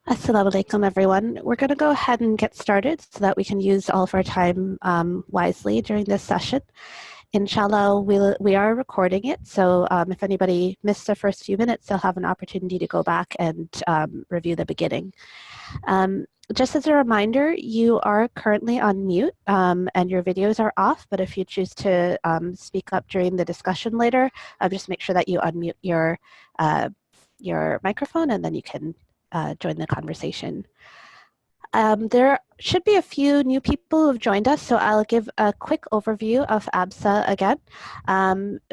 Assalamu alaikum, everyone. We're going to go ahead and get started so that we can use all of our time wisely during this session. Inshallah, we are recording it, so if anybody missed the first few minutes, they'll have an opportunity to go back and review the beginning. Just as a reminder, you are currently on mute and your videos are off, but if you choose to speak up during the discussion later, just make sure that you unmute your microphone and then you can join the conversation. There should be a few new people who have joined us, so I'll give a quick overview of ABSA again.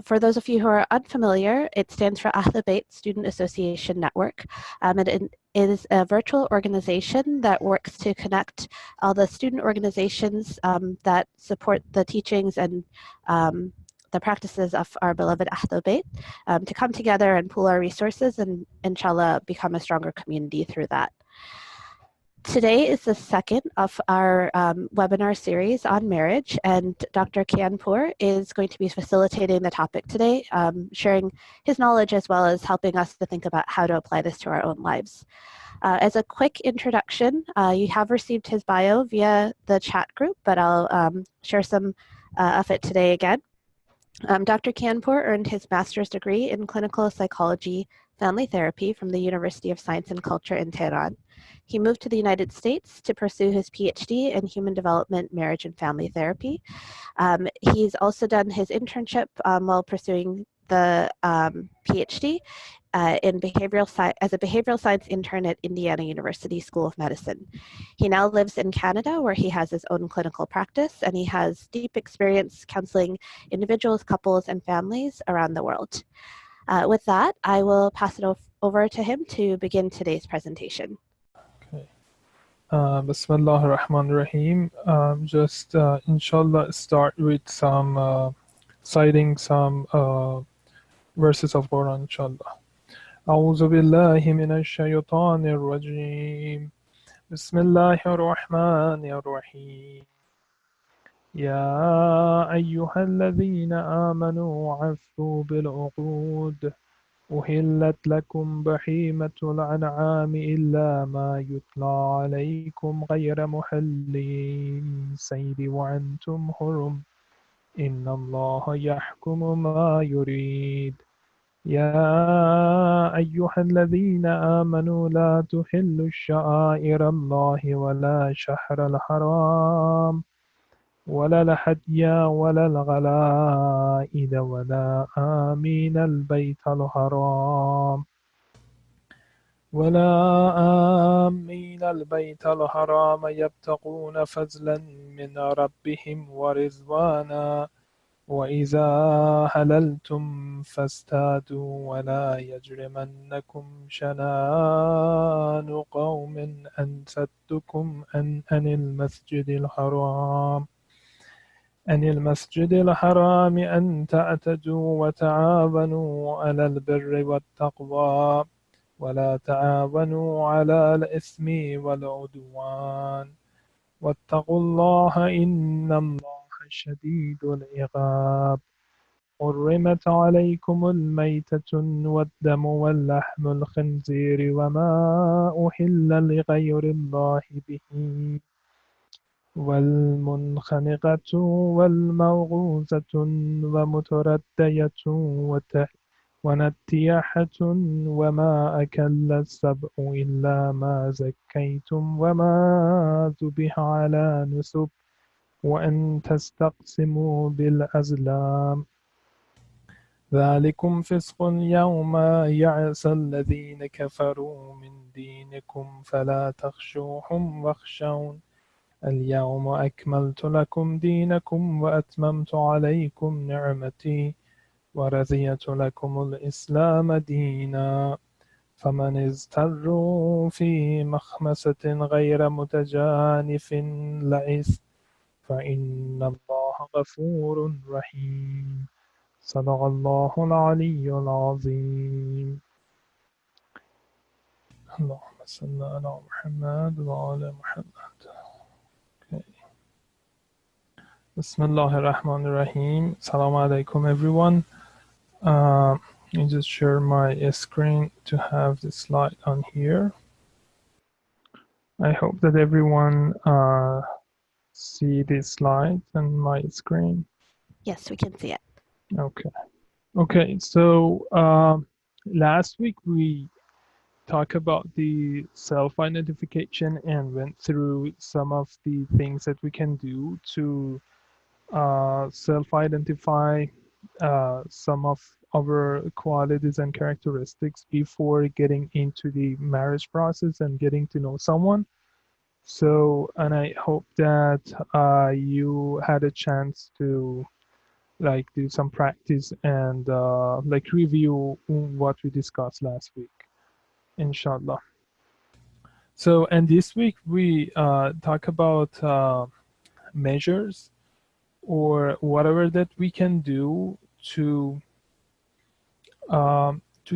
For those of you who are unfamiliar, it stands for Ahlul-Bayt Student Association Network. It is a virtual organization that works to connect all the student organizations that support the teachings and the practices of our beloved Ahlul-Bayt to come together and pool our resources and inshallah become a stronger community through that. Today is the second of our webinar series on marriage, and Dr. Kianpour is going to be facilitating the topic today, sharing his knowledge as well as helping us to think about how to apply this to our own lives. As a quick introduction, you have received his bio via the chat group, but I'll share some of it today again. Dr. Kianpour earned his master's degree in clinical psychology family therapy from the University of Science and Culture in Tehran. He moved to the United States to pursue his PhD in human development, marriage, and family therapy. He's also done his internship while pursuing the PhD in as a behavioral science intern at Indiana University School of Medicine. He now lives in Canada where he has his own clinical practice and he has deep experience counseling individuals, couples, and families around the world. With that, I will pass it over to him to begin today's presentation. Okay. Bismillah ar-Rahman ar-Rahim. Just inshallah start with some citing some verses of Quran inshallah. أعوذ بالله من الشيطان الرجيم بسم الله الرحمن الرحيم يا أيها الذين آمنوا عفوا بالعقود أحلت لكم بهيمة الأنعام إلا ما يتلى عليكم غير محلي الصيد وأنتم حرم إن الله يحكم ما يريد يا أيها الذين آمنوا لا تحلوا الشعائر الله ولا شهر الحرام ولا الهدي ولا الغلائد ولا آمين البيت الحرام يبتغون فضلا من ربهم ورضوانا وإذا حللتم فاصطادوا ولا يجرمنكم شنآن قوم أن صدوكم عن المسجد الحرام أن تعتدوا وتعاونوا على البر والتقوى ولا تعاونوا على الإثم والعدوان واتقوا الله إن الله شديد العقاب حرمت عليكم الميتة والدم واللحم الخنزير وما أحل لغير الله به والمنخنقة والموغوزة ومتردية ونتيحة وما أكل السبع إلا ما زكيتم وما ذبح على نسب وأن تستقسموا بالأزلام ذلكم فسق يوم يعصى الذين كفروا من دينكم فلا تخشوهم واخشون اليوم أكملت لكم دينكم وأتممت عليكم نعمتي ورضيت لكم الإسلام دينا فمن اضطر في مخمصة غير متجانف لإثم فإن الله غفور رحيم صدق الله العلي العظيم اللهم صل على محمد وعلى محمد. Okay. Bismillah ar-Rahman ar-Rahim. Assalamu alaikum everyone. Let me just share my screen to have the slide on here. I hope that everyone see these slides on my screen. Yes, we can see it. Okay. Okay. So last week we talked about the self-identification and went through some of the things that we can do to self-identify some of our qualities and characteristics before getting into the marriage process and getting to know someone. So, and I hope that you had a chance to like do some practice and like review what we discussed last week, inshallah. So, and this week we talk about measures or whatever that we can do to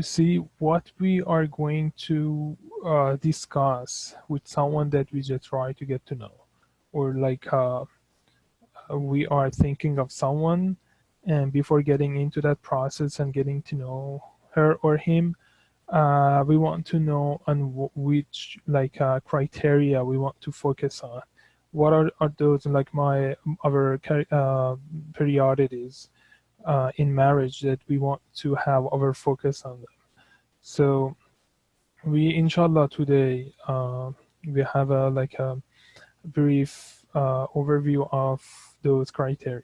see what we are going to discuss with someone that we just try to get to know, or like we are thinking of someone, and before getting into that process and getting to know her or him, we want to know on which like criteria we want to focus on. What are those like our priorities in marriage that we want to have our focus on them. So we inshallah today we have a like a brief overview of those criteria.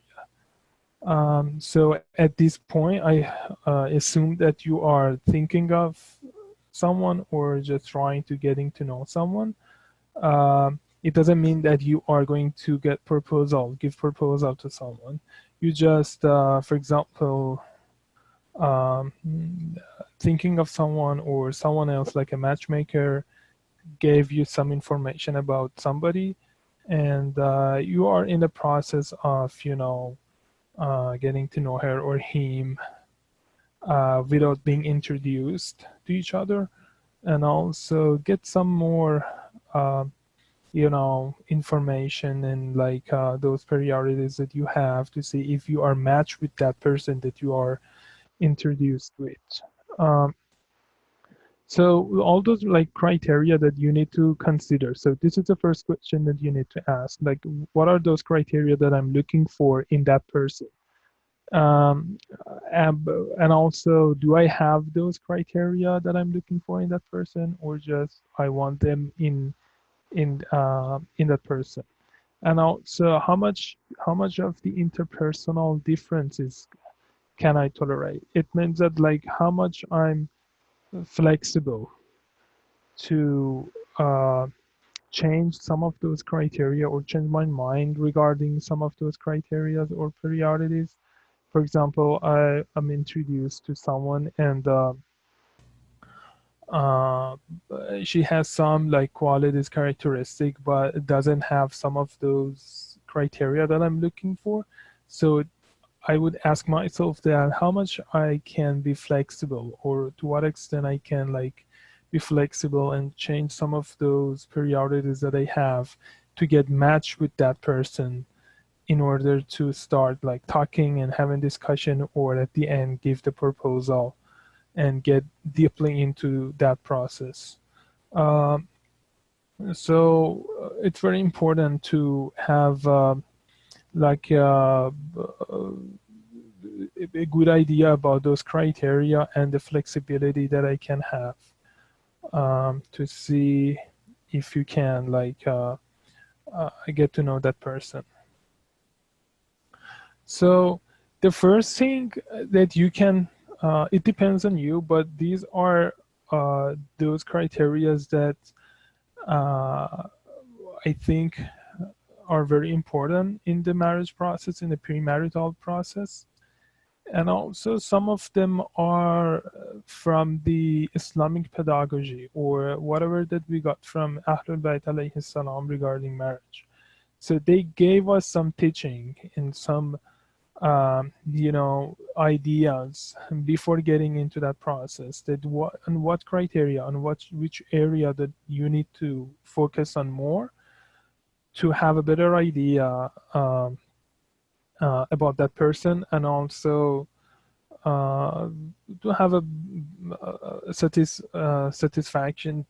So at this point, I assume that you are thinking of someone or just trying to getting to know someone. It doesn't mean that you are going to give proposal to someone. You just, for example, um, thinking of someone or someone else like a matchmaker gave you some information about somebody, and you are in the process of, getting to know her or him without being introduced to each other, and also get some more uh, information and like those priorities that you have to see if you are matched with that person that you are introduced with. um, so all those like criteria that you need to consider. So this is the first question that you need to ask, like what are those criteria that I'm looking for in that person? um, and also, do I have those criteria that I'm looking for in that person, or just I want them in that person? And also, how much of the interpersonal differences can I tolerate? It means that like how much I'm flexible to change some of those criteria or change my mind regarding some of those criteria or priorities. For example, I am introduced to someone and uh, she has some like qualities characteristic, but it doesn't have some of those criteria that I'm looking for. So I would ask myself that how much I can be flexible, or to what extent I can like be flexible and change some of those priorities that I have to get matched with that person in order to start like talking and having discussion, or at the end give the proposal and get deeply into that process. Um, so it's very important to have like a good idea about those criteria and the flexibility that I can have to see if you can like get to know that person. So the first thing that you can, it depends on you, but these are those criterias that uh, I think are very important in the marriage process, in the premarital process. And also some of them are from the Islamic pedagogy or whatever that we got from Ahlul-Bayt alayhi salam regarding marriage. So they gave us some teaching and some ideas before getting into that process, that what criteria, on which area that you need to focus on more to have a better idea about that person, and also uh, to have a satisfaction,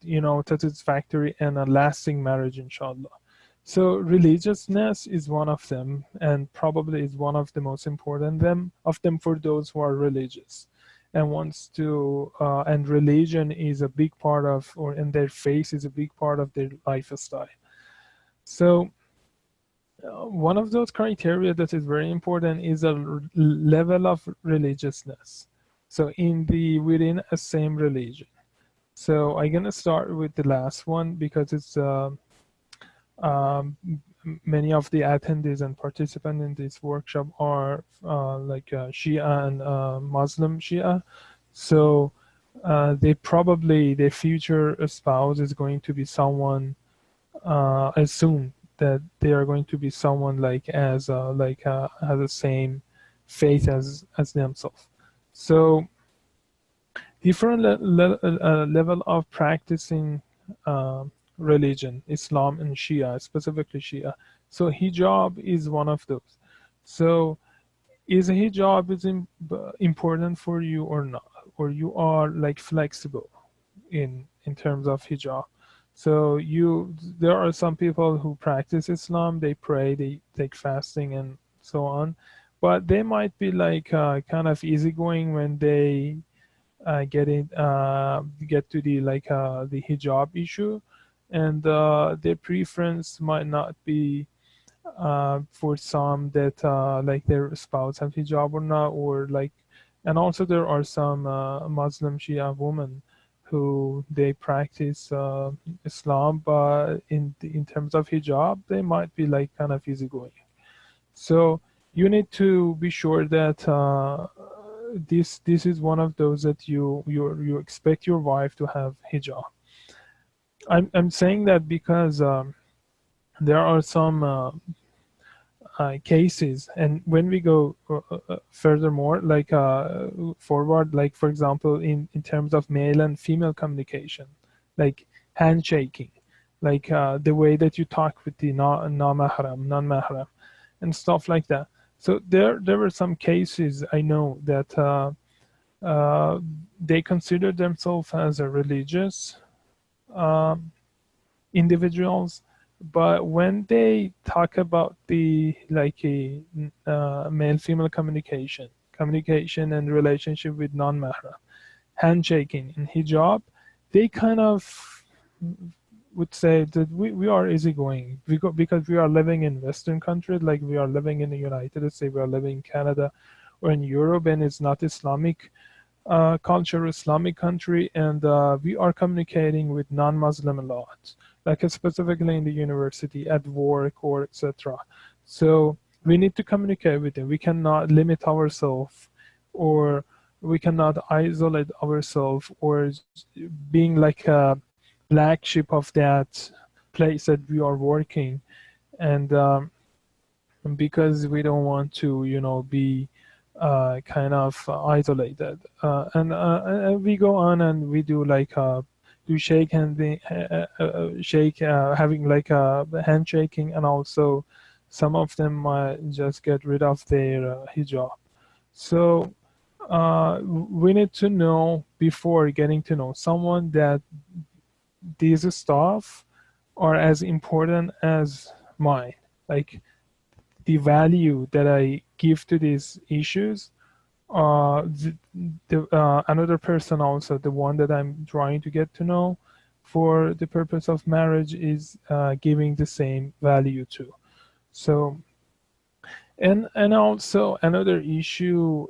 satisfactory and a lasting marriage, inshallah. So religiousness is one of them, and probably is one of the most important of them for those who are religious and wants to. And religion is a big part of, or in their faith is a big part of their lifestyle. So one of those criteria that is very important is a level of religiousness. So within a same religion. So I'm gonna start with the last one because it's many of the attendees and participants in this workshop are Shia and Muslim Shia. So their future spouse is going to be someone, assume that they are going to be someone has the same faith as themselves. So different level of practicing religion, Islam and Shia, specifically Shia. So hijab is one of those. So is hijab important for you or not, or you are flexible in terms of hijab? So there are some people who practice Islam, they pray, they take fasting and so on, but they might be kind of easygoing when they get to the hijab issue, and their preference might not be for some that their spouse have hijab or not, and also there are some Muslim Shia women who they practice Islam, but in terms of hijab, they might be kind of easygoing. So you need to be sure that this is one of those that you expect your wife to have hijab. I'm saying that because there are some cases, and when we go furthermore, forward, for example, in terms of male and female communication, like handshaking, the way that you talk with the non-mahram, and stuff like that. So there were some cases I know that they consider themselves as a religious individuals, but when they talk about the male-female communication and relationship with non-mahram, handshaking and hijab, they kind of would say that we are easygoing because we are living in Western countries, like we are living in the United States, we are living in Canada or in Europe, and it's not Islamic culture, Islamic country, and we are communicating with non-Muslim a lot, specifically in the university, at work, or etc. So we need to communicate with them. We cannot limit ourselves, or we cannot isolate ourselves, or being like a black sheep of that place that we are working, and because we don't want to be kind of isolated, and we go on and we do do shake hand, having a handshaking, and also some of them might just get rid of their hijab. So we need to know before getting to know someone that these stuff are as important as mine. Like the value that I give to these issues, another person also, the one that I'm trying to get to know for the purpose of marriage, is giving the same value to. So, and also another issue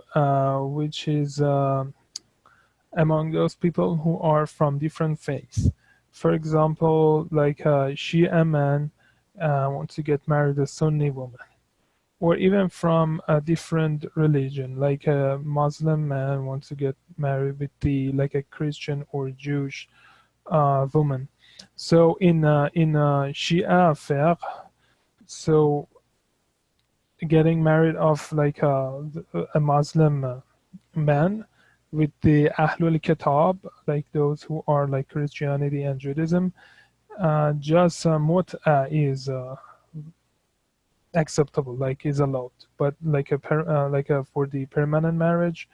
which is among those people who are from different faiths. For example, a Shia man wants to get married a Sunni woman, or even from a different religion, like a Muslim man wants to get married with a Christian or Jewish woman. So in Shia fiqh, so getting married of a Muslim man with the Ahlul-Kitab, like those who are like Christianity and Judaism, just mut'a is acceptable, is allowed, but for the permanent marriage,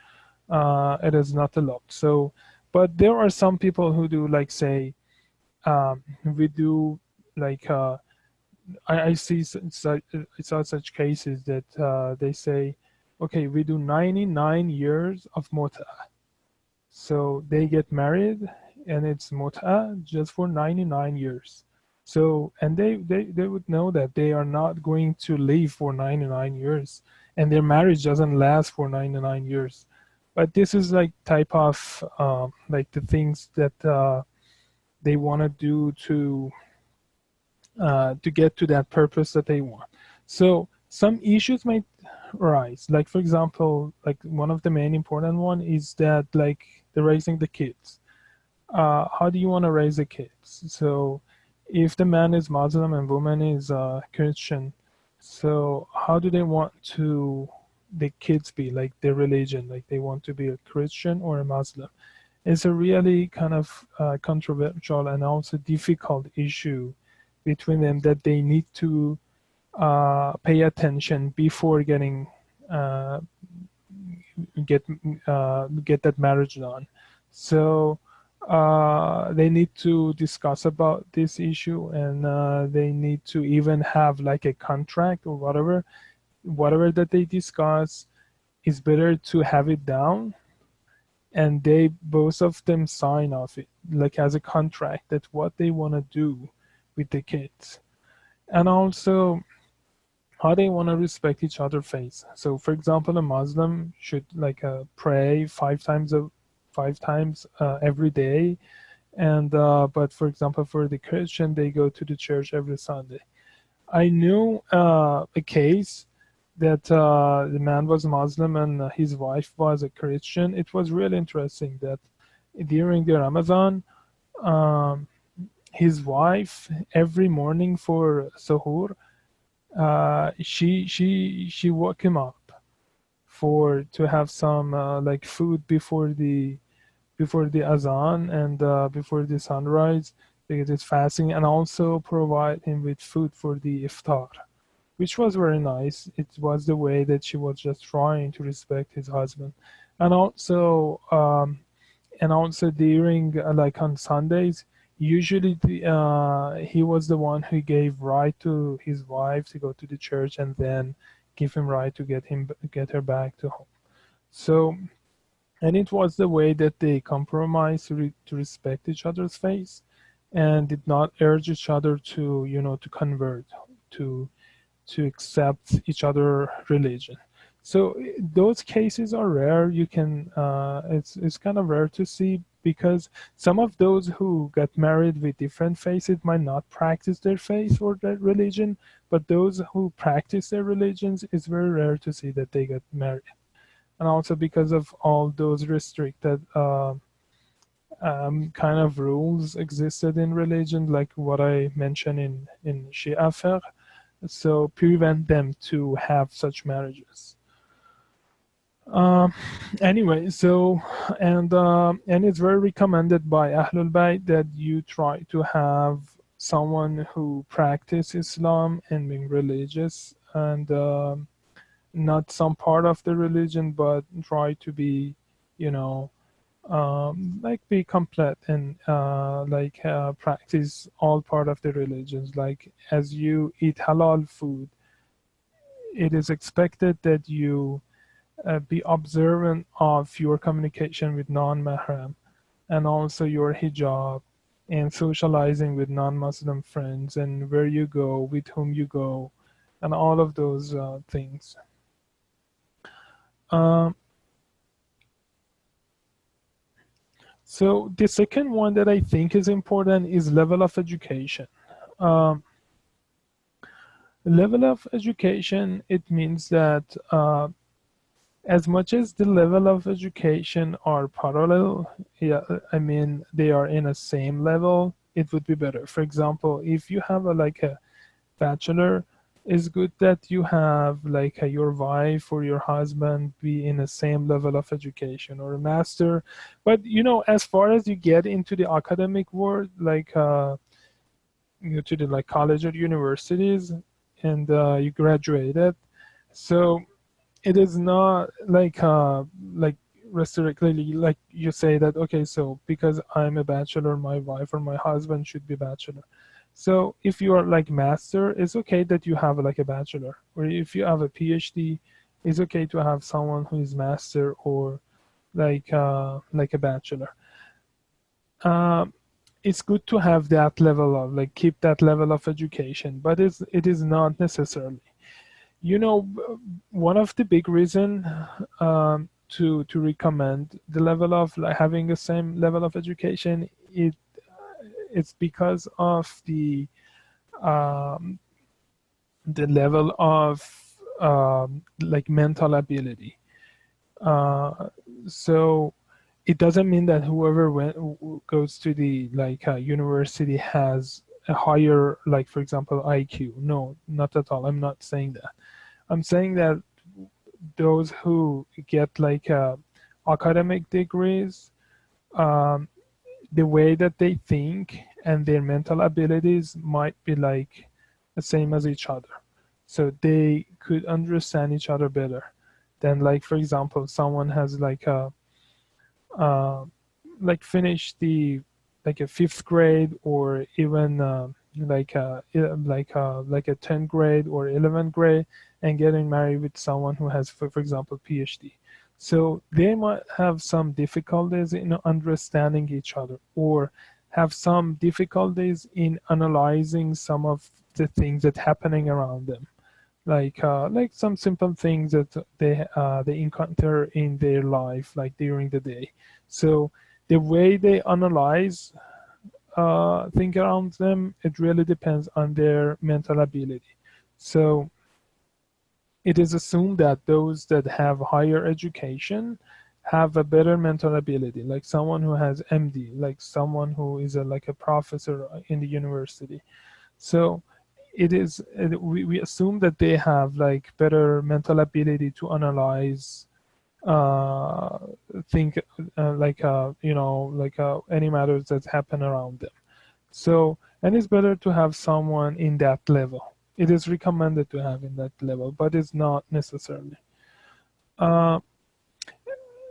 it is not allowed. So, but there are some people who do, like, say, we do, like, I see I saw such cases that they say, okay, we do 99 years of mota. So they get married and it's mota just for 99 years. So, and they would know that they are not going to live for 99 years and their marriage doesn't last for 99 years. But this is like type of like the things that they want to do to get to that purpose that they want. So some issues might arise. Like, for example, like one of the main important one is that, like, the raising the kids. How do you want to raise the kids? So if the man is Muslim and woman is Christian, so how do they want to the kids be, like their religion, like they want to be a Christian or a Muslim? It's a really kind of controversial and also difficult issue between them that they need to pay attention before getting get that marriage done. So they need to discuss about this issue, and they need to even have like a contract or whatever that they discuss is better to have it down, and they both of them sign off it like as a contract that what they want to do with the kids, and also how they want to respect each other's faith. So, for example, a Muslim should like pray five times every day, and but for example, for the Christian, they go to the church every Sunday. I knew a case that the man was Muslim and his wife was a Christian. It was really interesting that during the Ramadan, um, his wife every morning for suhoor, she woke him up for to have some like food before the azan and before the sunrise, because it's fasting, and also provide him with food for the iftar, which was very nice. It was the way that she was just trying to respect his husband, and also during like on Sundays, usually he was the one who gave right to his wife to go to the church and then give him right to get her back to home. So, and it was the way that they compromised to respect each other's faith and did not urge each other to to convert to accept each other religion. So those cases are rare. You can it's kind of rare to see, because some of those who got married with different faiths might not practice their faith or their religion, but those who practice their religions, it's very rare to see that they get married. And also because of all those restricted kind of rules existed in religion, like what I mentioned in Shia fiqh, so prevent them to have such marriages. Anyway, so and it's very recommended by Ahlul-Bayt that you try to have someone who practice Islam and being religious, and not some part of the religion, but try to be, like be complete and practice all part of the religions. Like as you eat halal food, it is expected that you be observant of your communication with non-mahram, and also your hijab, and socializing with non-Muslim friends, and where you go, with whom you go, and all of those things. So the second one that I think is important is level of education. Level of education, it means that as much as the level of education are parallel, yeah, I mean, they are in a same level, it would be better. For example, if you have like a bachelor, it's good that you have like your wife or your husband be in the same level of education, or a master. But as far as you get into the academic world, like to the like college or universities, and you graduated, so it is not like restrictedly, like you say that, okay, so because I'm a bachelor, my wife or my husband should be bachelor. So if you are like master, it's okay that you have like a bachelor, or if you have a PhD, it's okay to have someone who is master or like a bachelor. Um, it's good to have that level of like keep that level of education, but it is not necessarily. You know, one of the big reason to recommend the level of like having the same level of education, it's because of um, the level of like mental ability. Uh, so it doesn't mean that whoever goes to the like university has a higher, like for example, IQ. No, not at all. I'm not saying that. I'm saying that those who get like academic degrees, um, the way that they think and their mental abilities might be like the same as each other. So they could understand each other better than like, for example, someone has uh, like finished the like a fifth grade or even like a 10th grade or 11th grade and getting married with someone who has for example PhD. So they might have some difficulties in understanding each other or have some difficulties in analyzing some of the things that happening around them, like some simple things that they encounter in their life, like during the day. So the way they analyze things around them, it really depends on their mental ability. So it is assumed that those that have higher education have a better mental ability, like someone who has MD, like someone who is like a professor in the university. So we assume that they have like better mental ability to analyze uh think any matters that happen around them. So, and it's better to have someone in that level. It is recommended to have in that level, but it's not necessarily. uh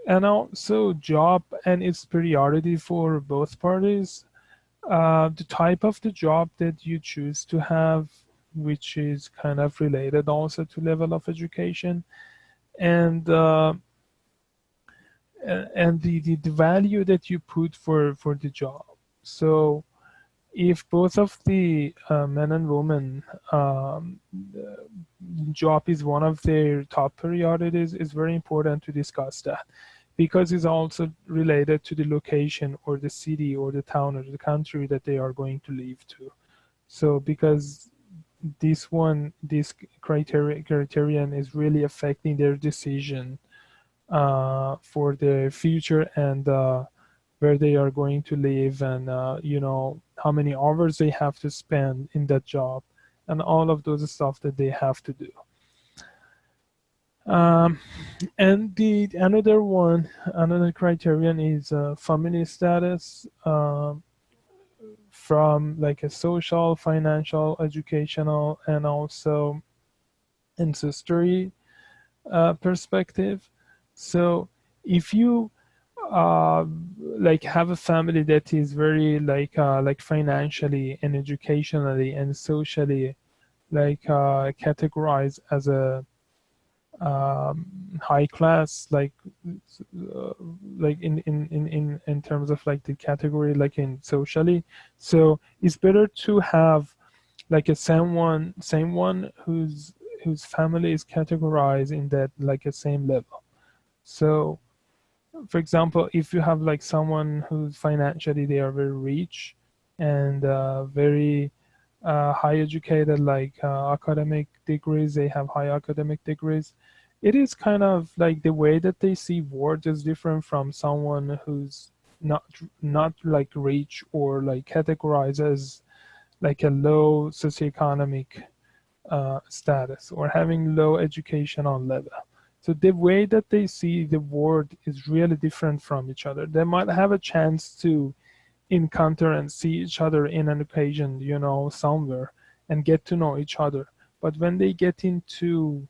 and also job and its priority for both parties, the type of the job that you choose to have, which is kind of related also to level of education, and the value that you put for the job. So if both of the men and women job is one of their top priorities, it's very important to discuss that because it's also related to the location or the city or the town or the country that they are going to live to. So because this criterion is really affecting their decision for the future and where they are going to live and how many hours they have to spend in that job and all of those stuff that they have to do. um, and the another criterion is family status, from like a social, financial, educational, and also ancestry perspective. So if you uh, like have a family that is very like financially and educationally and socially categorized as a high class, uh, like in terms of like the category, like in socially. So it's better to have like a someone whose family is categorized in that like a same level. So for example, if you have like someone who's financially they are very rich and very high educated, like academic degrees, they have high academic degrees. It is kind of like the way that they see words is different from someone who's not not like rich or like categorized as like a low socioeconomic status or having low educational level. So the way that they see the world is really different from each other. They might have a chance to encounter and see each other in an occasion, somewhere and get to know each other. But when they get into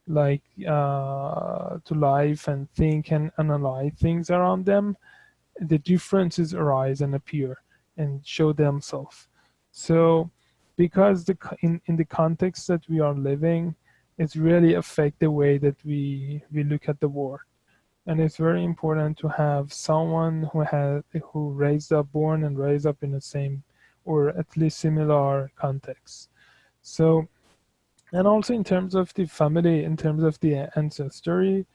like to life and think and analyze things around them, the differences arise and appear and show themselves. So because in the context that we are living, it's really affect the way that we look at the world. And it's very important to have someone who raised up, born and raised up in the same or at least similar context. So, and also in terms of the family, in terms of the ancestry,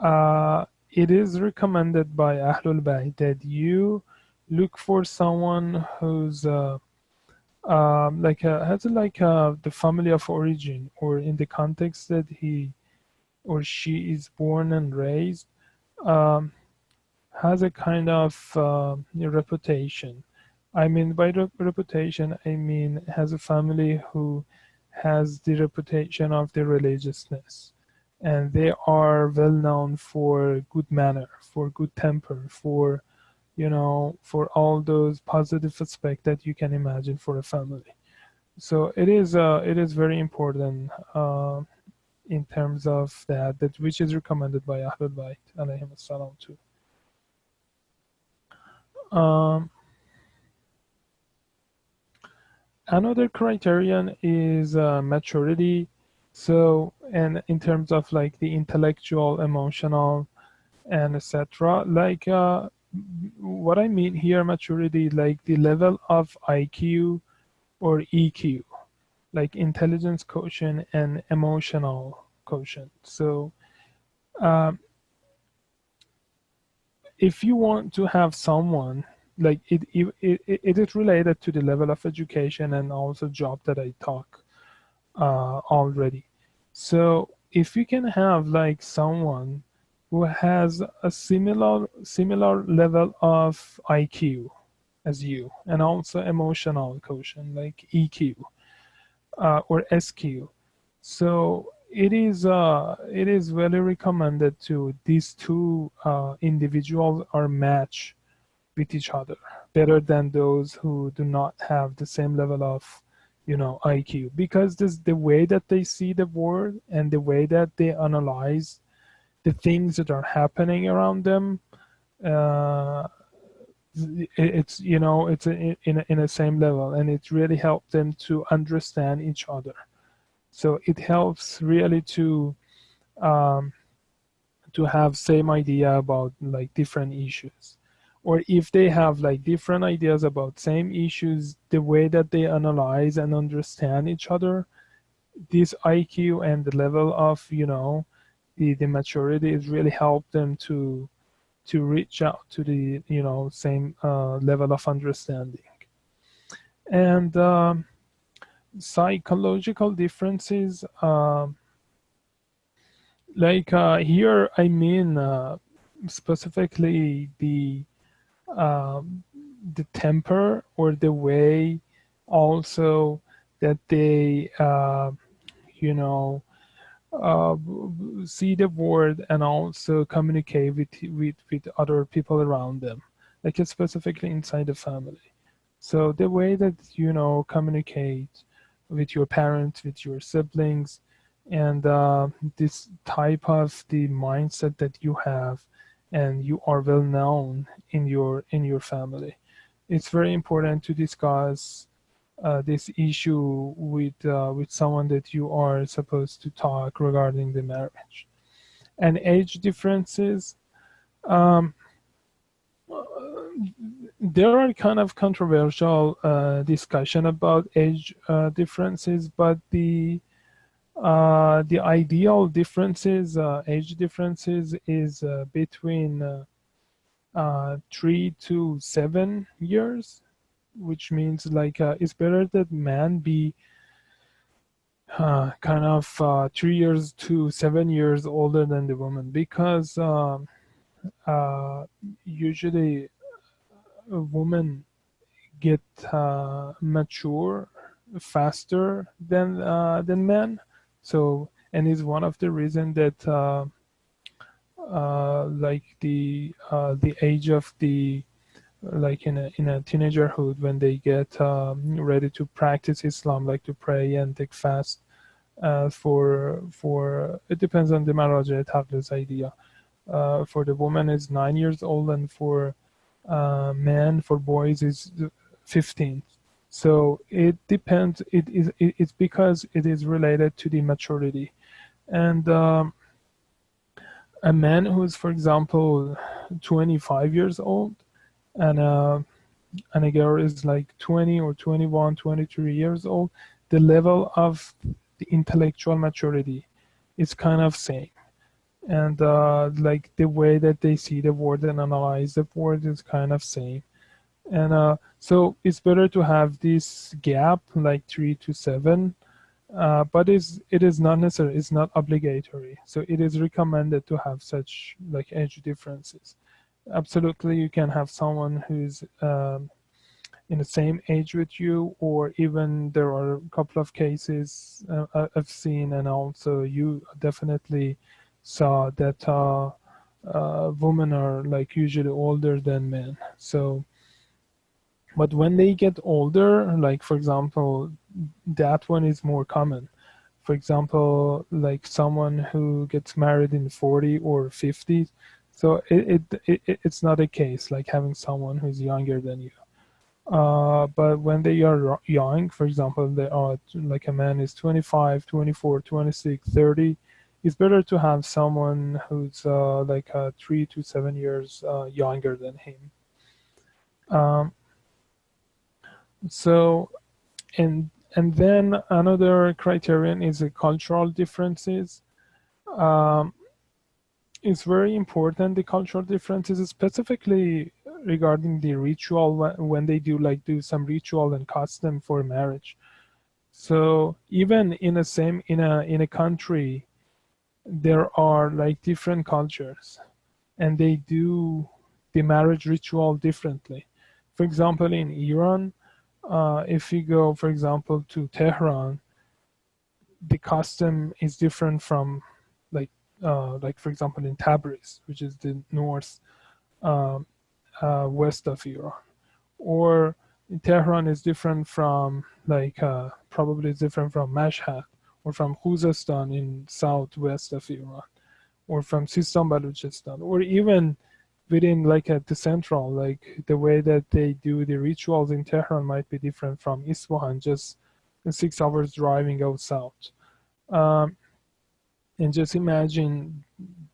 it is recommended by Ahlul-Bayt that you look for someone who's has the family of origin, or in the context that he or she is born and raised, um, has a kind of reputation. I mean, by reputation, I mean has a family who has the reputation of the religiousness, and they are well known for good manner, for good temper, for for all those positive aspects that you can imagine for a family. So it is very important in terms of that which is recommended by Ahlul Bayt alayhim assalam too. Um, Another criterion is maturity. So, and in terms of like the intellectual, emotional, and etc. What I mean here, maturity, like the level of IQ or EQ, like intelligence quotient and emotional quotient. So, um, if you want to have someone like it is related to the level of education and also job that I talk already. So if you can have like someone who has a similar level of IQ as you, and also emotional quotient like EQ or SQ, so it is very recommended to these two individuals are matched with each other better than those who do not have the same level of IQ, because this the way that they see the world and the way that they analyze the things that are happening around them, uh, it's in a same level, and it really helps them to understand each other. So it helps really um, to have same idea about like different issues, or if they have like different ideas about same issues, the way that they analyze and understand each other, this IQ and the level of the maturity is really help them to reach out to the same level of understanding. And psychological differences, here I mean specifically um, the temper, or the way also that they you know uh, see the world and also communicate with other people around them, like specifically inside the family. So the way that communicate with your parents, with your siblings, and this type of the mindset that you have, and you are well known in your family. It's very important to discuss this issue with someone that you are supposed to talk regarding the marriage. And age differences. Um, there are kind of controversial discussion about age differences, but the ideal differences, age differences, is between 3 to 7 years, which means like it's better that man be kind of 3 years to 7 years older than the woman, because uh, usually a woman get mature faster than men. So, and is one of the reason that like the age of the like in a teenagerhood, when they get ready to practice Islam, like to pray and take fast, For it depends on the maraja tablis idea. For the woman is 9 years old, and for men, for boys is 15. So it depends. It's because it is related to the maturity. And a man who's, for example, 25 years old, and a girl is like 20 or 21, 23 years old, the level of the intellectual maturity is kind of same. And like the way that they see the word and analyze the word is kind of same. And so it's better to have this gap, like 3 to 7, but it is not necessary, it's not obligatory. So it is recommended to have such like age differences. Absolutely, you can have someone who's in the same age with you, or even there are a couple of cases I've seen, and also you definitely saw that women are like usually older than men. So, but when they get older, like for example, that one is more common. For example, like someone who gets married in 40 or 50. So it's not a case like having someone who's younger than you. But when they are young, for example, they are like a man is 25, 24, 26, 30, it's better to have someone who's like 3 to 7 years younger than him. Um, so, and then another criterion is the cultural differences. Um, it's very important, the cultural differences, specifically regarding the ritual when they do some ritual and custom for marriage. So even in a country, there are like different cultures, and they do the marriage ritual differently. For example, in Iran, if you go, for example, to Tehran, the custom is different from like for example in Tabriz, which is the north um, west of Iran, or in Tehran is different from like probably it's different from Mashhad, or from Khuzestan in southwest of Iran, or from Sistan Baluchistan, or even within like at the central, like the way that they do the rituals in Tehran might be different from Isfahan, just 6 hours driving out south. Um, and just imagine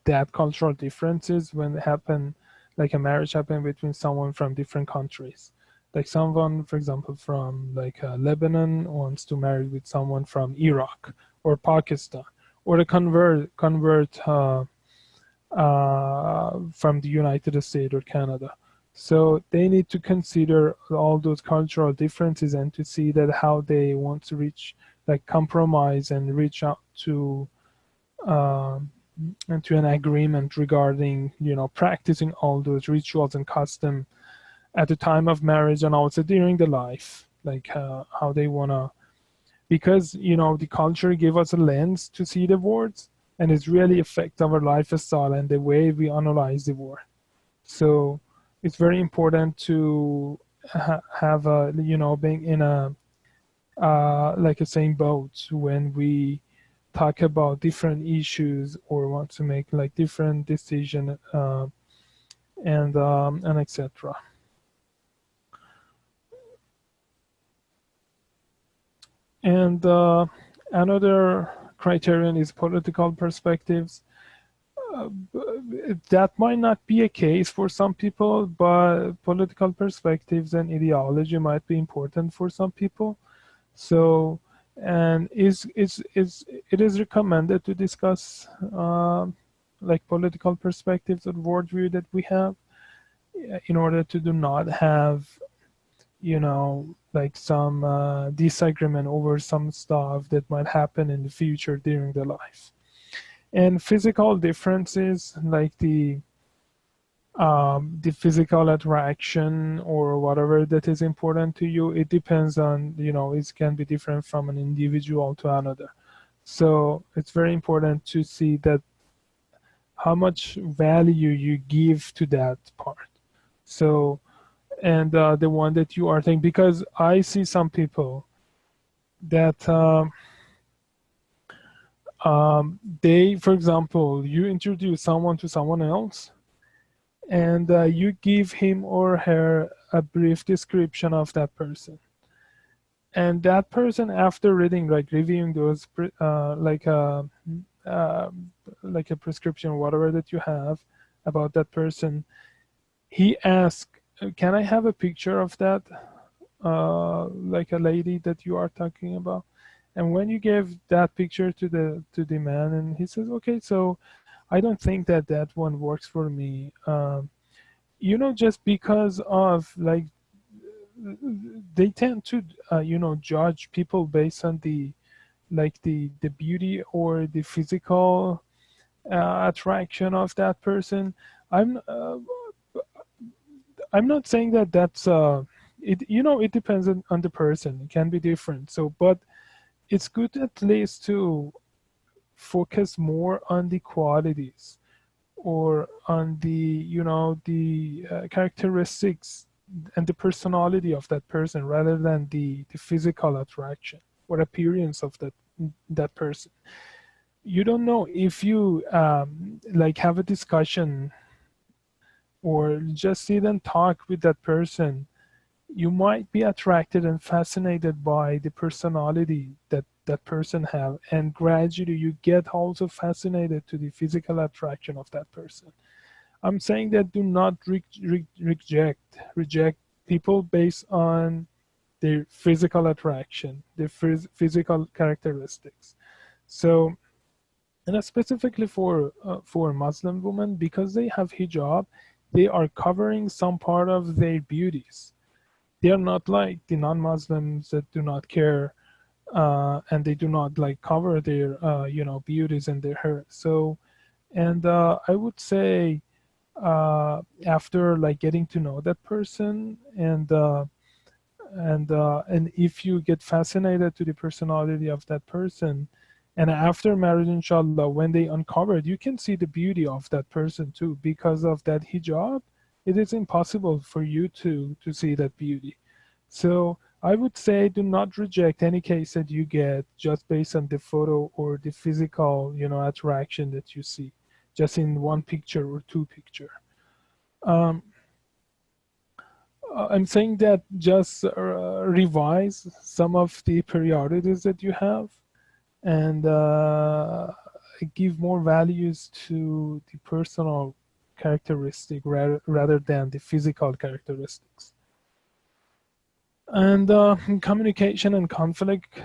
that cultural differences when it happen, like a marriage happen between someone from different countries. Like someone, for example, from like Lebanon wants to marry with someone from Iraq or Pakistan, or a convert from the United States or Canada. So they need to consider all those cultural differences and to see that how they want to reach like compromise and reach out to um, and to an agreement regarding practicing all those rituals and custom at the time of marriage, and also during the life, like how they want to, because the culture give us a lens to see the words, and it really affects our lifestyle and the way we analyze the word. So it's very important to have a being in a like a same boat when we talk about different issues or want to make like different decision and etc. And another criterion is political perspectives. That might not be a case for some people, but political perspectives and ideology might be important for some people. So, and it is recommended to discuss like political perspectives or worldview that we have in order to do not have like some disagreement over some stuff that might happen in the future during the life. And physical differences, like the physical attraction or whatever that is important to you, it depends on, it can be different from an individual to another. So it's very important to see that how much value you give to that part. So, and the one that you are thinking, because I see some people that they, for example, you introduce someone to someone else, and you give him or her a brief description of that person. And that person, after reading, like reviewing those, uh, like a prescription, whatever that you have about that person, he asked, "Can I have a picture of that, like a lady that you are talking about?" And when you gave that picture to the man, and he says, "Okay, so I don't think that that one works for me." You know, just because of like they tend to you know, judge people based on the like the beauty or the physical attraction of that person. I'm uh, I'm not saying that that's it, you know, it depends on the person, it can be different. So but it's good at least to focus more on the qualities or on the, you know, the characteristics and the personality of that person rather than the physical attraction or appearance of that person. You don't know if you like have a discussion or just sit and talk with that person, you might be attracted and fascinated by the personality that that person have, and gradually you get also fascinated to the physical attraction of that person. I'm saying that do not reject people based on their physical attraction, their physical characteristics. So, and specifically for Muslim women, because they have hijab, they are covering some part of their beauties. They are not like the non-Muslims that do not care, and they do not like cover their you know, beauties and their hair. So, and I would say after like getting to know that person, and if you get fascinated to the personality of that person, and after marriage, inshallah, when they uncovered, you can see the beauty of that person too. Because of that hijab, it is impossible for you to see that beauty. So I would say do not reject any case that you get just based on the photo or the physical, you know, attraction that you see just in one picture or two picture. um, I'm saying that just revise some of the priorities that you have, and give more values to the personal characteristic rather than the physical characteristics. And communication and conflict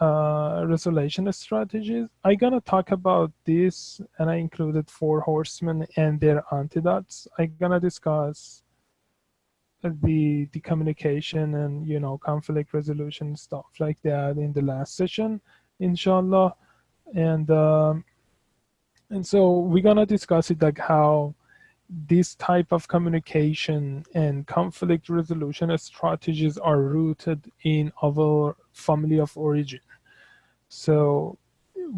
resolution strategies. I'm gonna talk about this, and I included 4 horsemen and their antidotes. I'm gonna discuss the communication and, you know, conflict resolution stuff like that in the last session, inshallah. And so we're gonna discuss it, like how this type of communication and conflict resolution strategies are rooted in our family of origin. So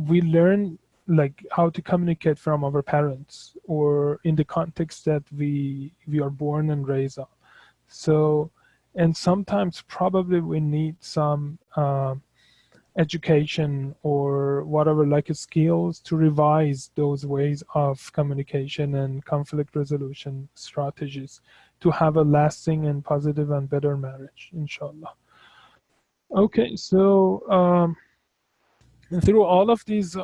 we learn like how to communicate from our parents or in the context that we are born and raised up. So, and sometimes probably we need some education or whatever, like skills to revise those ways of communication and conflict resolution strategies to have a lasting and positive and better marriage, inshallah. Okay, so through all of these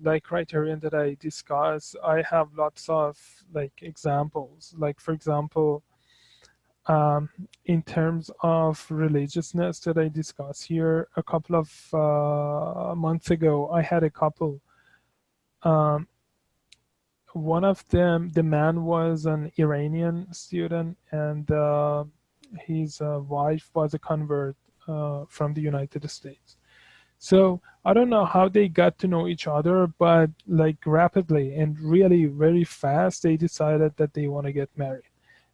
like criterion that I discussed, I have lots of like examples. Like for example, um, in terms of religiousness that I discussed here, a couple of months ago, I had a couple. Um, one of them, the man was an Iranian student, and his wife was a convert from the United States. So I don't know how they got to know each other, but like rapidly and really very fast, they decided that they want to get married.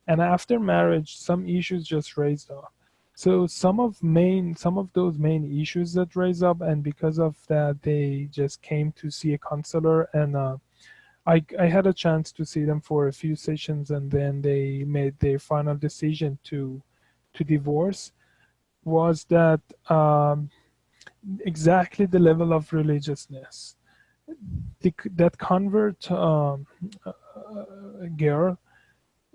And after marriage, some issues just raised up. So some of those main issues that raised up, and because of that, they just came to see a counselor, and I had a chance to see them for a few sessions, and then they made their final decision to divorce. Was that exactly the level of religiousness? that convert girl,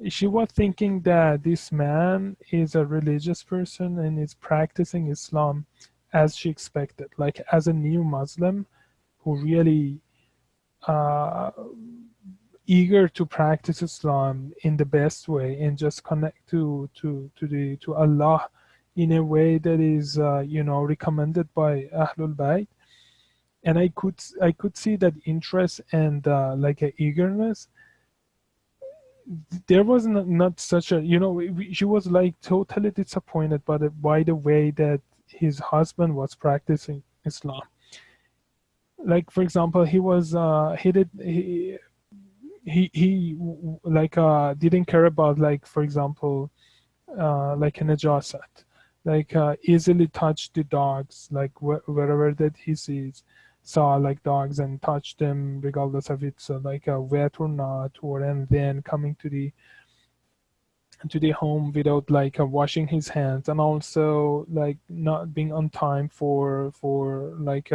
she was thinking that this man is a religious person and is practicing Islam as she expected, like as a new Muslim who really uh, eager to practice Islam in the best way and just connect to Allah in a way that is recommended by Ahlul-Bayt. And I could see that interest and like a eagerness. There was not such a, she was like totally disappointed by the way that his husband was practicing Islam. Like for example, he was he did he like didn't care about, like for example, like a najasat, like easily touch the dogs, like wherever that he saw like dogs and touch them regardless of it's like wet or not, or and then coming to the home without like washing his hands, and also like not being on time for like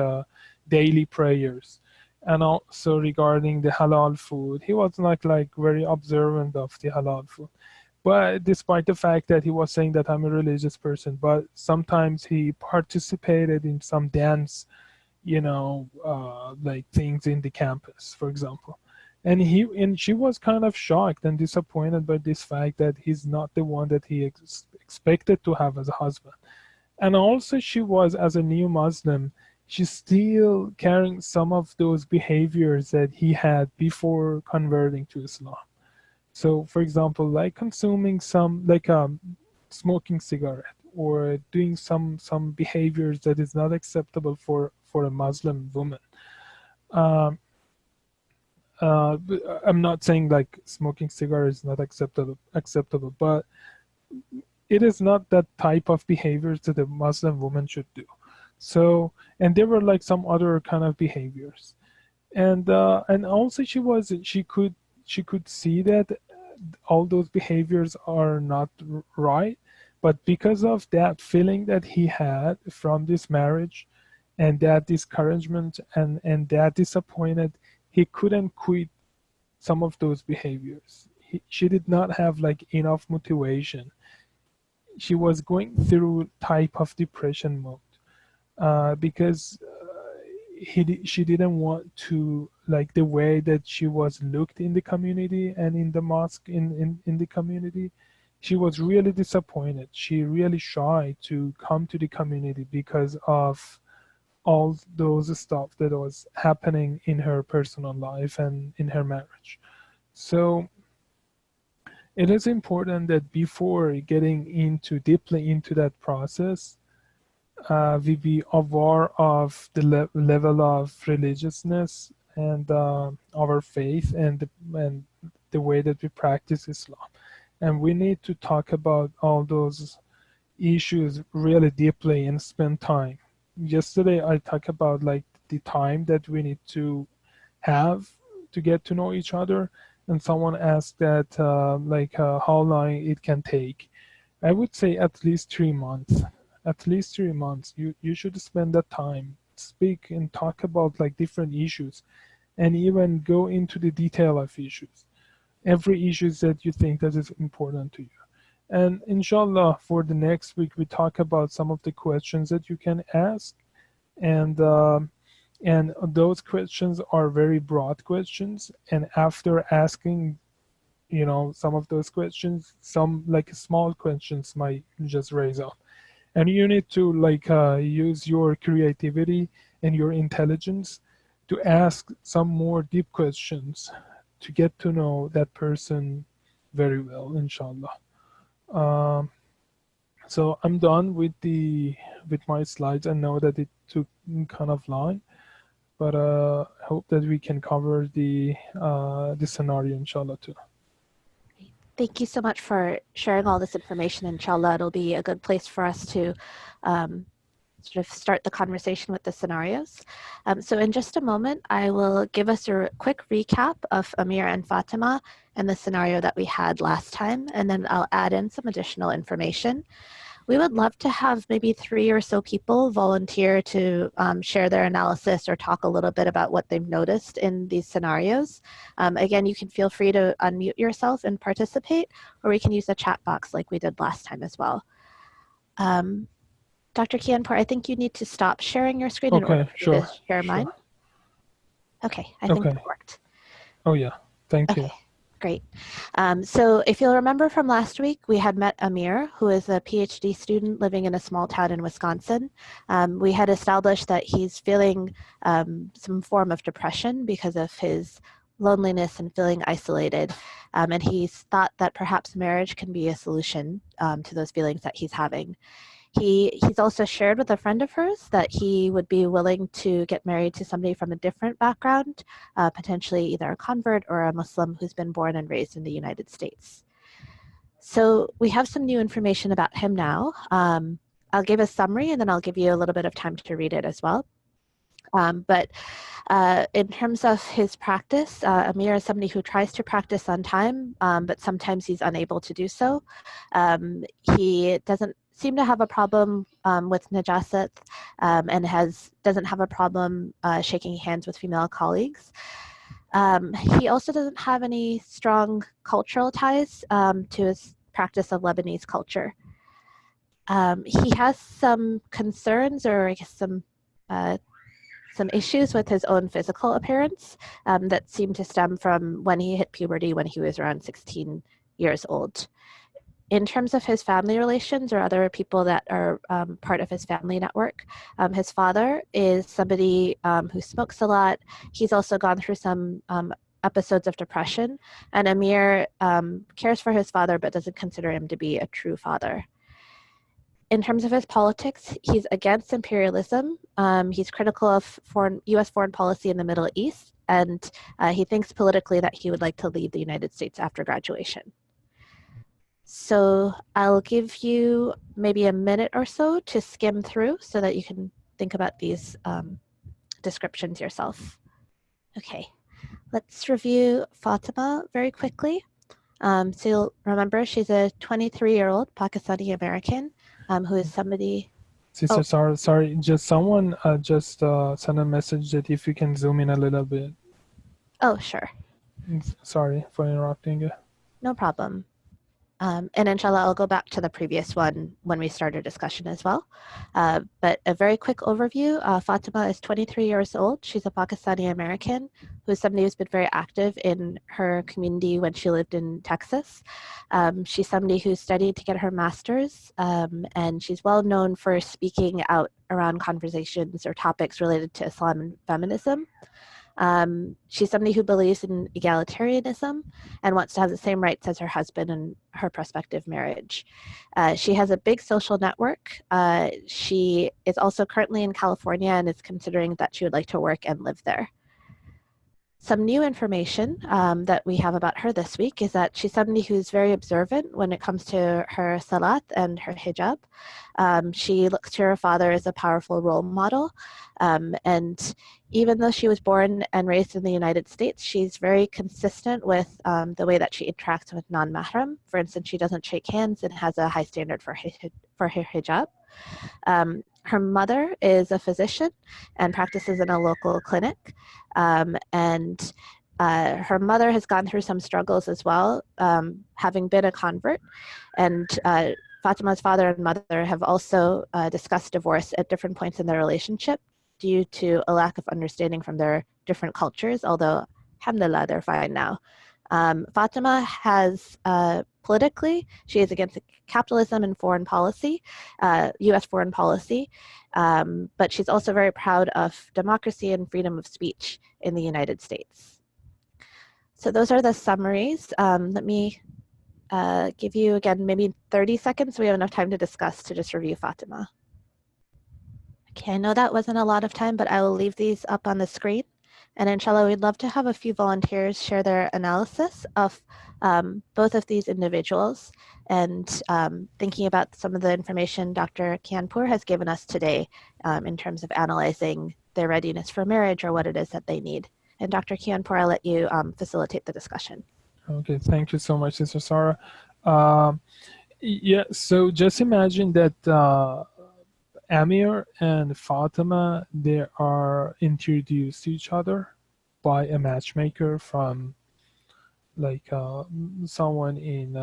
daily prayers. And also regarding the halal food, he was not like very observant of the halal food. But despite the fact that he was saying that I'm a religious person, but sometimes he participated in some dance, like things in the campus, for example. And she was kind of shocked and disappointed by this fact that he's not the one that he expected to have as a husband. And also she was, as a new Muslim, she's still carrying some of those behaviors that he had before converting to Islam. So, for example, like consuming some, like smoking cigarette, or doing some behaviors that is not acceptable for a Muslim woman. Um, I'm not saying like smoking cigarette is not acceptable, but it is not that type of behaviors that a Muslim woman should do. So, and there were like some other kind of behaviors, and also she could see that all those behaviors are not right, but because of that feeling that he had from this marriage, and that discouragement, and that disappointed, he couldn't quit some of those behaviors. She did not have like enough motivation. She was going through type of depression mode, because she didn't want to, like the way that she was looked in the community and in the mosque, in the community. She was really disappointed. She really shy to come to the community because of all those stuff that was happening in her personal life and in her marriage. So it is important that before getting into deeply into that process, we be aware of the level of religiousness and our faith, and the way that we practice Islam. And we need to talk about all those issues really deeply and spend time. Yesterday, I talked about like the time that we need to have to get to know each other, and someone asked that how long it can take. I would say at least 3 months. At least 3 months. You should spend that time, speak and talk about like different issues, and even go into the detail of issues. Every issues that you think that is important to you. And inshallah, for the next week, we talk about some of the questions that you can ask, and those questions are very broad questions. And after asking, some of those questions, some like small questions might just raise up, and you need to like use your creativity and your intelligence to ask some more deep questions to get to know that person very well, inshallah. um, so I'm done with my slides. I know that it took kind of long, but I hope that we can cover the scenario, inshallah, too. Thank you so much for sharing all this information. Inshallah, it'll be a good place for us to sort of start the conversation with the scenarios. So in just a moment, I will give us a quick recap of Amir and Fatima and the scenario that we had last time, and then I'll add in some additional information. We would love to have maybe 3 or so people volunteer to share their analysis or talk a little bit about what they've noticed in these scenarios. Again, you can feel free to unmute yourself and participate, or we can use the chat box like we did last time as well. Dr. Kianpour, I think you need to stop sharing your screen in order for me to share mine. Okay, I think that worked. Oh yeah, thank you. Great. So if you'll remember from last week, we had met Amir, who is a PhD student living in a small town in Wisconsin. We had established that he's feeling some form of depression because of his loneliness and feeling isolated. And he's thought that perhaps marriage can be a solution to those feelings that he's having. He's also shared with a friend of hers that he would be willing to get married to somebody from a different background, potentially either a convert or a Muslim who's been born and raised in the United States. So we have some new information about him now. I'll give a summary and then I'll give you a little bit of time to read it as well. But in terms of his practice, Amir is somebody who tries to practice on time, but sometimes he's unable to do so. He doesn't seem to have a problem with najasat and doesn't have a problem shaking hands with female colleagues. He also doesn't have any strong cultural ties to his practice of Lebanese culture. He has some concerns, or I guess some issues with his own physical appearance that seem to stem from when he hit puberty when he was around 16 years old. In terms of his family relations or other people that are part of his family network, his father is somebody who smokes a lot. He's also gone through some episodes of depression, and Amir cares for his father but doesn't consider him to be a true father. In terms of his politics, he's against imperialism. He's critical of U.S. foreign policy in the Middle East, and he thinks politically that he would like to leave the United States after graduation. So I'll give you maybe a minute or so to skim through so that you can think about these descriptions yourself. Okay, let's review Fatima very quickly. So you'll remember she's a 23-year-old Pakistani American who is somebody... Sister, sorry, just someone just sent a message that if you can zoom in a little bit. Oh, sure. Sorry for interrupting. No problem. And inshallah, I'll go back to the previous one when we start our discussion as well. But a very quick overview, Fatima is 23 years old. She's a Pakistani American who's somebody who's been very active in her community when she lived in Texas. She's somebody who studied to get her master's, and she's well known for speaking out around conversations or topics related to Islam and feminism. She's somebody who believes in egalitarianism and wants to have the same rights as her husband in her prospective marriage. She has a big social network. She is also currently in California and is considering that she would like to work and live there. Some new information that we have about her this week is that she's somebody who's very observant when it comes to her salat and her hijab. She looks to her father as a powerful role model. And even though she was born and raised in the United States, she's very consistent with the way that she interacts with non-mahram. For instance, she doesn't shake hands and has a high standard for her hijab. Her mother is a physician and practices in a local clinic. And her mother has gone through some struggles as well, having been a convert. And Fatima's father and mother have also discussed divorce at different points in their relationship due to a lack of understanding from their different cultures, although, alhamdulillah, they're fine now. Fatima has, politically, she is against capitalism and foreign policy, U.S. foreign policy, but she's also very proud of democracy and freedom of speech in the United States. So those are the summaries. Let me give you, again, maybe 30 seconds so we have enough time to discuss to just review Fatima. Okay, I know that wasn't a lot of time, but I will leave these up on the screen. And inshallah, we'd love to have a few volunteers share their analysis of both of these individuals and thinking about some of the information Dr. Kianpour has given us today in terms of analyzing their readiness for marriage or what it is that they need. And Dr. Kianpour, I'll let you facilitate the discussion. Okay, thank you so much, Sister Sarah. Yeah, so just imagine that Amir and Fatima, they are introduced to each other by a matchmaker from like someone in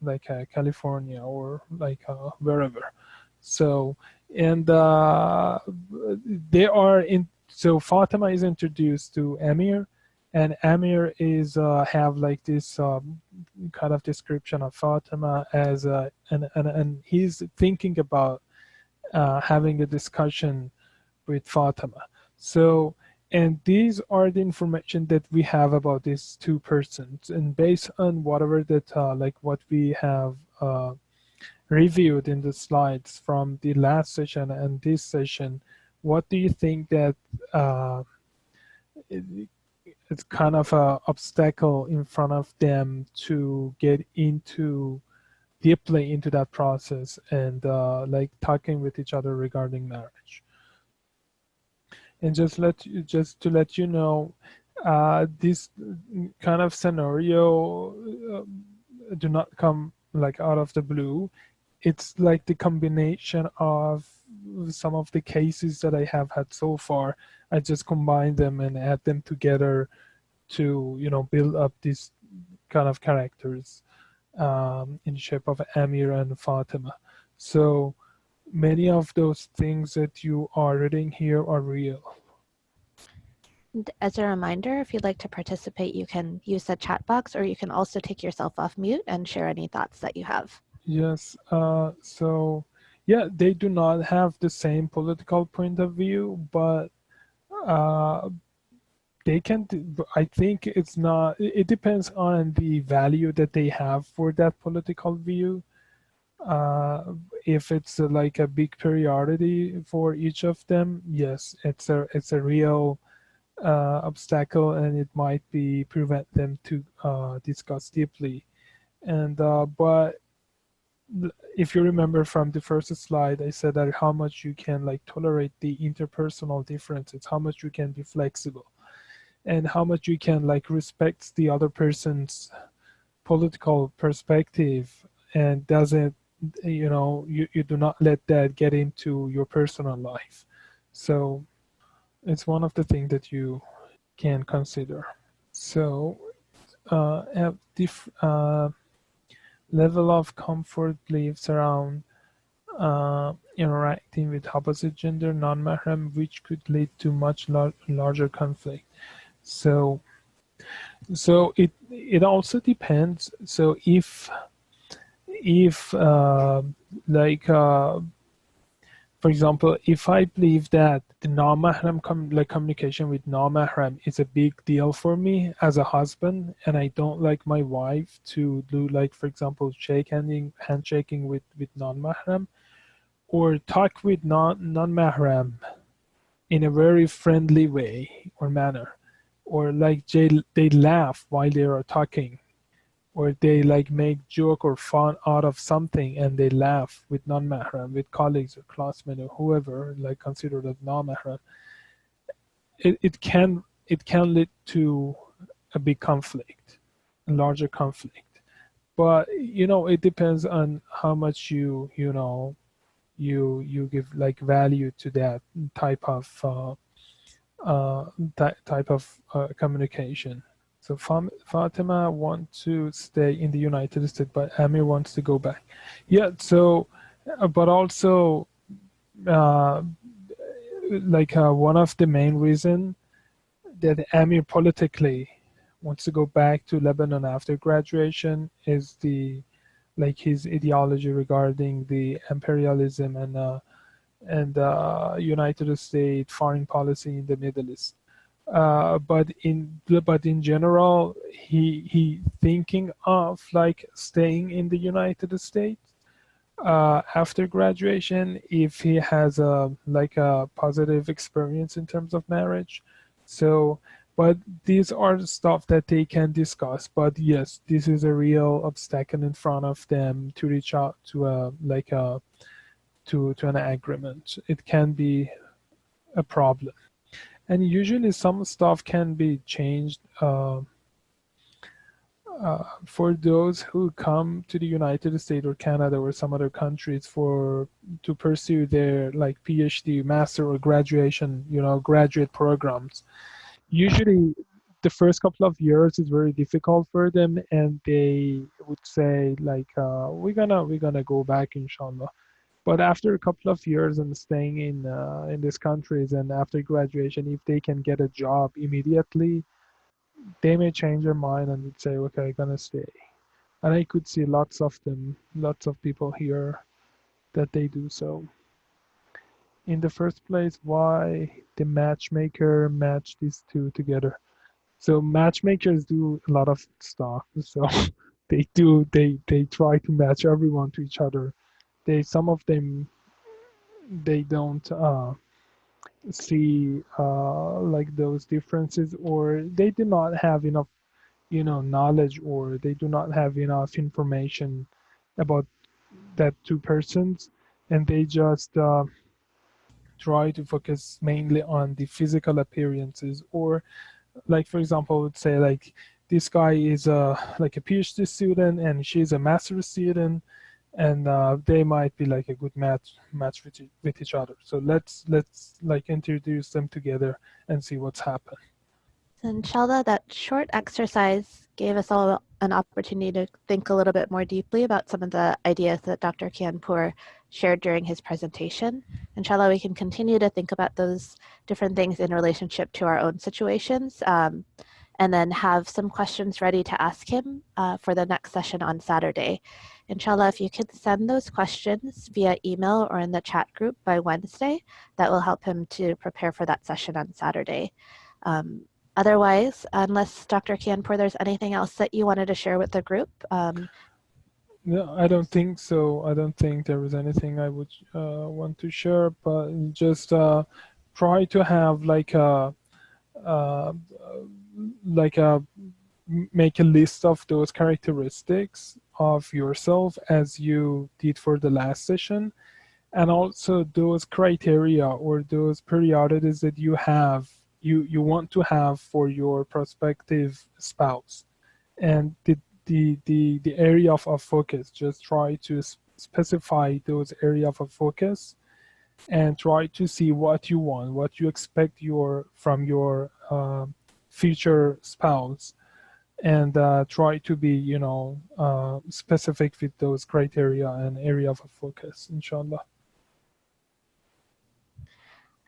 like California or like wherever. So, and they are in. So Fatima is introduced to Amir, and Amir is have like this kind of description of Fatima as and he's thinking about having a discussion with Fatima. So, and these are the information that we have about these two persons. And based on whatever that, like what we have reviewed in the slides from the last session and this session, what do you think that it, it's kind of a obstacle in front of them to get into deeply into that process and like talking with each other regarding marriage? And just to let you know, this kind of scenario do not come like out of the blue. It's like the combination of some of the cases that I have had so far. I just combine them and add them together to, you know, build up these kind of characters in shape of Amir and Fatima. So many of those things that you are reading here are real. And as a reminder, if you'd like to participate, you can use the chat box, or you can also take yourself off mute and share any thoughts that you have. Yes, so yeah, they do not have the same political point of view, but uh, they can, I think it's not, it depends on the value that they have for that political view. Uh, if it's like a big priority for each of them, yes, it's a real obstacle, and it might be prevent them to discuss deeply. And but if you remember from the first slide, I said that how much you can like tolerate the interpersonal differences, how much you can be flexible, and how much you can like respect the other person's political perspective, and doesn't, you know, you do not let that get into your personal life. So it's one of the things that you can consider. So have level of comfort beliefs around interacting with opposite gender non-mahram, which could lead to much larger conflict. So it also depends. So if like for example, if I believe that the non-mahram like communication with non-mahram is a big deal for me as a husband, and I don't like my wife to do like, for example, handshaking with non-mahram, or talk with non-mahram in a very friendly way or manner, or like they laugh while they are talking, or they like make joke or fun out of something and they laugh with non-mahram, with colleagues or classmates or whoever like considered as non-mahram, it can lead to a big conflict, a larger conflict. But you know, it depends on how much you know you give like value to that type of type of communication. So Fatima wants to stay in the United States, but Amir wants to go back. Yeah. So, but also, uh, like one of the main reason that Amir politically wants to go back to Lebanon after graduation is the like his ideology regarding the imperialism and United States foreign policy in the Middle East. But in general, he thinking of like staying in the United States after graduation if he has a like a positive experience in terms of marriage. So, but these are the stuff that they can discuss. But yes, this is a real obstacle in front of them to reach out to a like a to an agreement. It can be a problem. And usually some stuff can be changed for those who come to the United States or Canada or some other countries to pursue their like PhD, master or graduation, graduate programs, usually the first couple of years is very difficult for them, and they would say like, we're gonna go back, inshallah. But after a couple of years and staying in these countries, and after graduation, if they can get a job immediately, they may change their mind and would say, okay, I'm gonna stay. And I could see lots of them, lots of people here that they do so. In the first place, why the matchmaker match these two together? So matchmakers do a lot of stuff. So they try to match everyone to each other. Some of them, they don't see like those differences, or they do not have enough knowledge, or they do not have enough information about that two persons, and they just try to focus mainly on the physical appearances. Or like, for example, I would say like, this guy is like a PhD student and she's a master's student, and they might be like a good match with each other. So let's like introduce them together and see what's happened. Inshallah, that short exercise gave us all an opportunity to think a little bit more deeply about some of the ideas that Dr. Kianpour shared during his presentation. Inshallah, we can continue to think about those different things in relationship to our own situations, and then have some questions ready to ask him for the next session on Saturday. Inshallah, if you could send those questions via email or in the chat group by Wednesday, that will help him to prepare for that session on Saturday. Otherwise, unless Dr. Kianpour, there's anything else that you wanted to share with the group? No, I don't think so. I don't think there was anything I would want to share, but just try to have uh, like a make a list of those characteristics of yourself as you did for the last session, and also those criteria or those priorities that you want to have for your prospective spouse, and the area of focus. Just try to specify those area of focus, and try to see what you want, what you expect from your future spouse, and try to be specific with those criteria and area of focus, inshallah.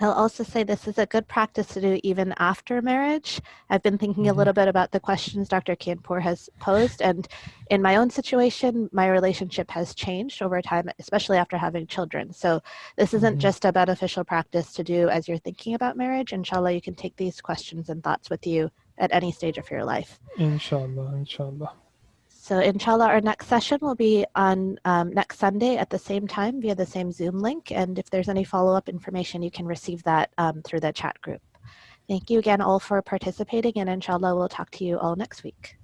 I'll also say this is a good practice to do even after marriage. I've been thinking a little bit about the questions Dr. Kianpour has posed, and in my own situation, my relationship has changed over time, especially after having children. So this isn't just a beneficial practice to do as you're thinking about marriage. Inshallah, you can take these questions and thoughts with you at any stage of your life. Inshallah, inshallah. So inshallah, our next session will be on next Sunday at the same time via the same Zoom link. And if there's any follow-up information, you can receive that through the chat group. Thank you again all for participating, and inshallah, we'll talk to you all next week.